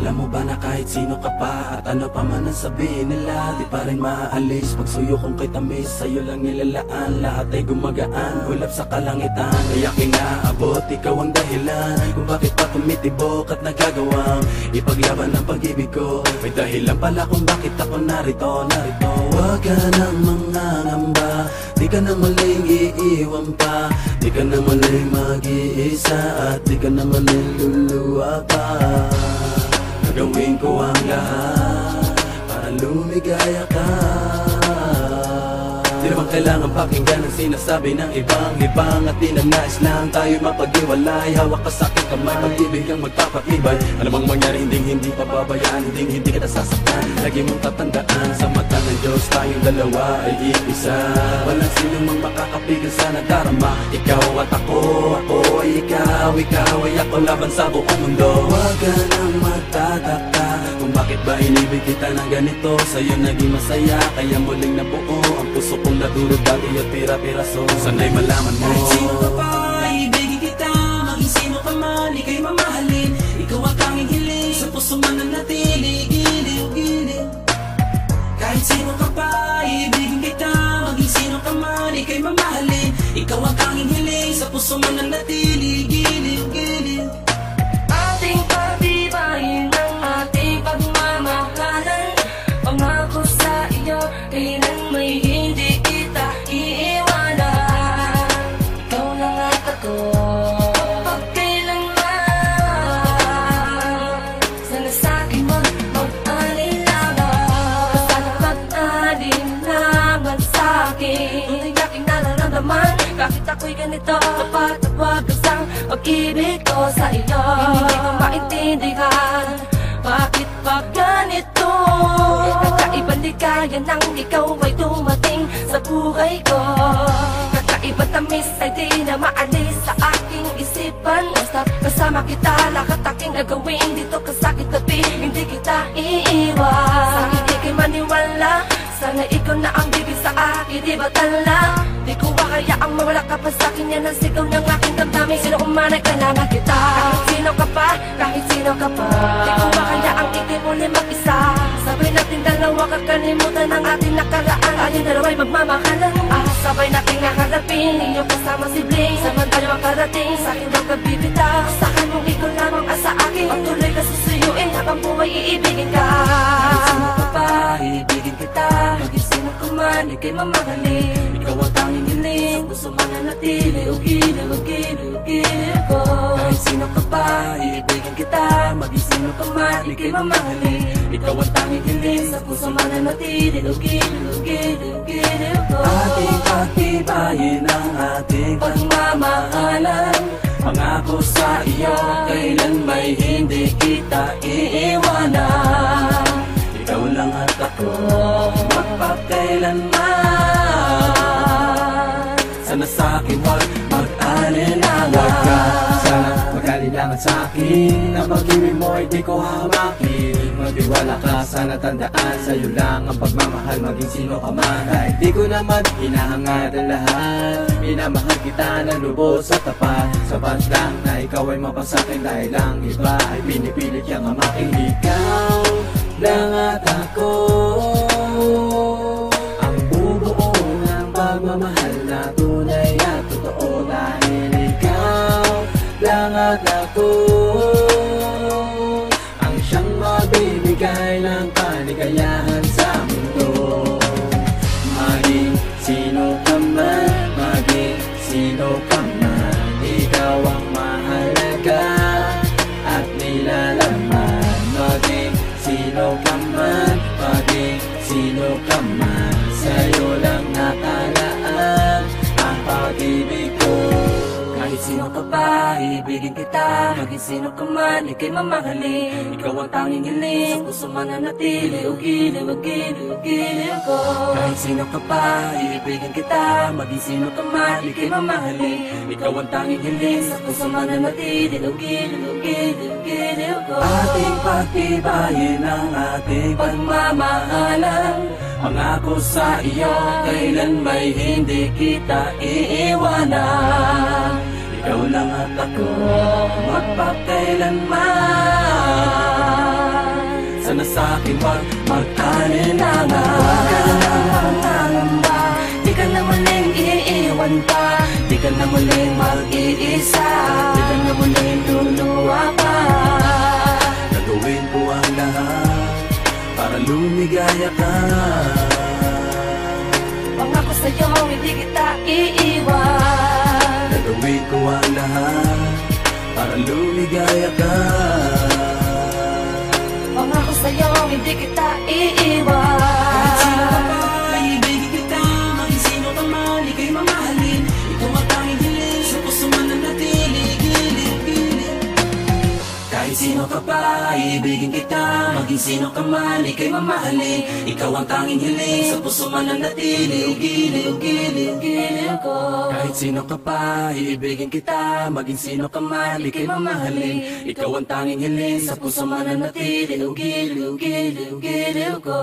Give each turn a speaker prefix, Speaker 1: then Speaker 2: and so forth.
Speaker 1: Alam mo ba na kahit sino ka pa at ano pa man ang sabihin nila, di pa rin maaalis pagsuyo kong kay tamis. Sa'yo lang nilalaan, lahat ay gumagaan, ulap sa kalangitan. Kaya kinaabot, ikaw ang dahilan kung bakit pa tumitibok at nagagawang ipaglaban ang pag-ibig ko. May dahilan pala kung bakit ako narito. Huwag ka nang mangangamba, di ka na muling iiwan pa, di ka na muling mag-iisa, at di ka na muling luluwa pa. Gagawin ko ang lahat para lumigaya ka. Di naman kailangan pakinggan ang sinasabi ng ibang at di na nais lang tayo mapag-iwalay. Hawak ka sa'king kamay, pag-ibig ang magpapatibay. Ano mang mangyari, hindi pababayaan, hindi kita sasaktan. Lagi mong tatandaan, sa mata ng Diyos tayong dalawa ay iisa. Walang sino mang makakapigil sa nadarama. Ikaw at ako ay ikaw ay ako, laban sa buong mundo. Huwag ka nang magtataka kung bakit ba inibig kita ng ganito. Sa'yo naging masaya, kaya muling nabuo ang puso kong nadurog dati at pira-piraso. Sana'y malaman mo,
Speaker 2: kahit sino ka pa, ibigin kita. Maging sino ka man, ika'y mamahalin. Ikaw ang tanging hiling, sa puso man nanatili. Giliw. Kahit sino ka pa, ibigin kita. Maging sino ka man, ika'y mamahalin. Ikaw ang tanging hiling, sa puso man nanatili. Giliw.
Speaker 3: Ating pagtibayin ang ating pagmamahalan. Pangako sa iyo, kailan may hindi kita iiwanan. Ikaw lang at ako, pagkailanman. Sana sa'kin mag-alinlangan. Sana mag-alinlangan sa'kin. Tunay aking nararamdaman, bakit ako'y ganito? Kapatawag ang pag-ibig ko sa iyo. Hindi ko maintindihan, bakit pa ganito? Kakaibang ligaya nang ikaw ay dumating sa buhay ko. Kakaibang tamis ay di na maalis sa aking isipan. Basta't kasama kita, lahat aking gagawin dito ka sakit tabi, hindi kita iiwan. Sa hindi kay maniwala, sana ikaw na ang bibig sa akin, di ba tala? Di ko kaya ang mawala ka pa sa'kin, yan ang sigaw ng aking damdamin. Sino man ay kailangan kita, kahit sino ka pa, di ko kaya ang ikay muli mag-isa. Sabay natin dalawa, kakalimutan ang ating nakaraan. Ating dalawa'y magmamahalan, sabay nating nakalapin. Inyong kasama si Bling, samantala makarating sa aking huwag kabibitaw. Sa'kin mong ikaw lamang sa akin, patuloy ka susuyuin habang buhay iibigin ka.
Speaker 2: Kahit sino ka pa, iibigin kita. Maging sino ka man, ika'y mamahalin. Ikaw ang tanging hiling, sa puso man nanatili. Giliw ko. Kahit sino ka pa, iibigin kita. Maging sino ka man, ika'y mamahalin. Ikaw ang tanging hiling, sa puso man nanatili. Giliw ko. Ating pagtibayin ang ating pagmamahalan. Pangako sa iyo, kailan may hindi kita iiwanan. Ikaw lang at ako, magpakailanman. Sana sa'kin huwag mag-alinlangan.
Speaker 1: huwag ka sana mag-alinlangan sa'kin. Ang pag-ibig mo ay di ko hamakin. Magtiwala ka, sana tandaan, sa'yo lang ang pagmamahal, maging sino ka man. Kahit di ko naman hinahangad ang lahat, minamahal kita ng lubos at tapat. Sapat lang na ikaw ay mapasakin, dahil lang iba ay pinipilit kang amaking. Ikaw lang at ako, ang bubuo ng pagmamahal na tunay at totoo. Dahil ikaw lang at ako, ang siyang magbibigay ng kaligayahan sa mundo. Maging sino ka man, maging sino ka man, ikaw ang mahalaga at nilalaman. Maging sino ka man, maging sino ka man, sa'yo lang nakalaan ang pag-ibig ko.
Speaker 2: Kahit sino ka pa, iibigin kita. Maging sino ka man, ika'y mamahalin. Ikaw ang tanging hiling, sa puso man nanatili. Giliw ko. Kahit sino ka pa, iibigin kita. Maging sino ka man, ika'y mamahalin. Ikaw ang tanging hiling, sa puso man nanatili. Giliw ko. Ating pagtibayin ang ating pagmamahalan. Pangako sa iyo, kailan may hindi kita iiwanan. Ikaw lang at ako, magpakailanman.
Speaker 1: na sa'kin, wag mag-alinlangan.
Speaker 3: Huwag ka lang mangangamba, di ka na muling iiwan pa, di ka na muling mag-iisa, di ka na muling luluwa pa.
Speaker 1: Gagawin ko ang lahat para lumigaya ka.
Speaker 3: Pangako sa'yo, hindi kita iiwan.
Speaker 1: Gagawin ko ang lahat para lumigaya ka.
Speaker 3: Pangako sa'yo, hindi kita iiwan.
Speaker 2: Kahit sino ka pa, ibigin kita. Maging sino ka man, ika'y mamahalin. Ito ang tanging hiling, sa puso mananatili, gilid-gilid. Kahit sino ka pa, ibigin kita. Maging sino ka man, ika'y mamahalin. Ikaw ang tanging hiling, sa puso mananatili, gilid-gilid ko.
Speaker 1: Kahit sino ka pa, iibigin kita. Maging sino ka man, ika'y mamahalin. Ikaw ang tanging hiling, sa puso mananatili,
Speaker 3: Giliw, giliw, giliw, giliw ko.